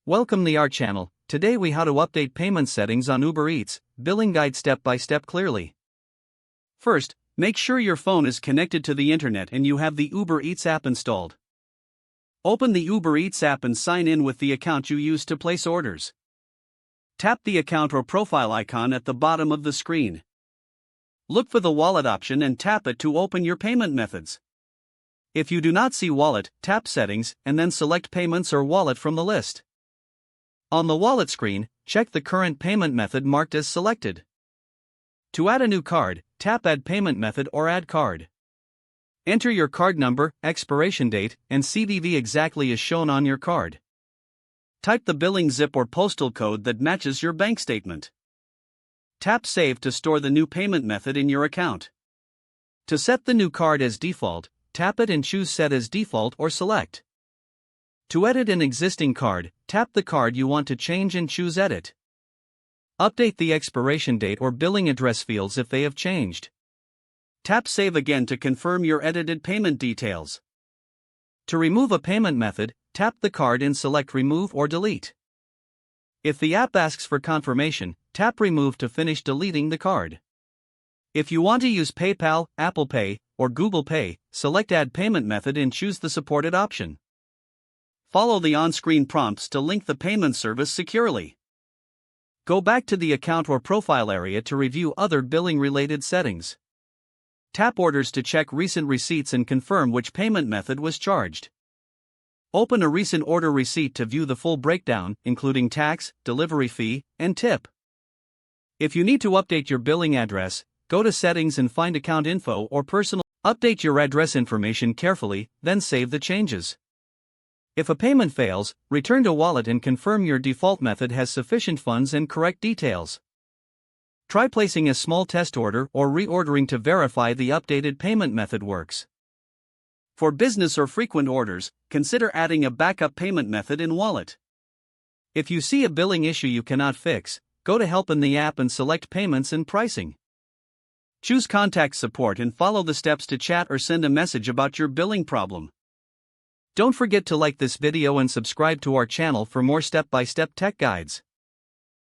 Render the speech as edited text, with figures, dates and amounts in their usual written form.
Welcome the Art channel. Today we how to update payment settings on Uber Eats, billing guide step by step clearly. First, make sure your phone is connected to the internet and you have the Uber Eats app installed. Open the Uber Eats app and sign in with the account you used to place orders. Tap the account or profile icon at the bottom of the screen. Look for the wallet option and tap it to open your payment methods. If you do not see wallet, tap settings and then select payments or wallet from the list. On the wallet screen, check the current payment method marked as selected. To add a new card, tap Add Payment Method or Add Card. Enter your card number, expiration date, and CVV exactly as shown on your card. Type the billing zip or postal code that matches your bank statement. Tap Save to store the new payment method in your account. To set the new card as default, tap it and choose Set as Default or Select. To edit an existing card, tap the card you want to change and choose Edit. Update the expiration date or billing address fields if they have changed. Tap Save again to confirm your edited payment details. To remove a payment method, tap the card and select Remove or Delete. If the app asks for confirmation, tap Remove to finish deleting the card. If you want to use PayPal, Apple Pay, or Google Pay, select Add Payment Method and choose the supported option. Follow the on-screen prompts to link the payment service securely. Go back to the account or profile area to review other billing-related settings. Tap Orders to check recent receipts and confirm which payment method was charged. Open a recent order receipt to view the full breakdown, including tax, delivery fee, and tip. If you need to update your billing address, go to Settings and find Account Info or Personal. Update your address information carefully, then save the changes. If a payment fails, return to wallet and confirm your default method has sufficient funds and correct details. Try placing a small test order or reordering to verify the updated payment method works. For business or frequent orders, consider adding a backup payment method in wallet. If you see a billing issue you cannot fix, go to Help in the app and select Payments and Pricing. Choose Contact Support and follow the steps to chat or send a message about your billing problem. Don't forget to like this video and subscribe to our channel for more step-by-step tech guides.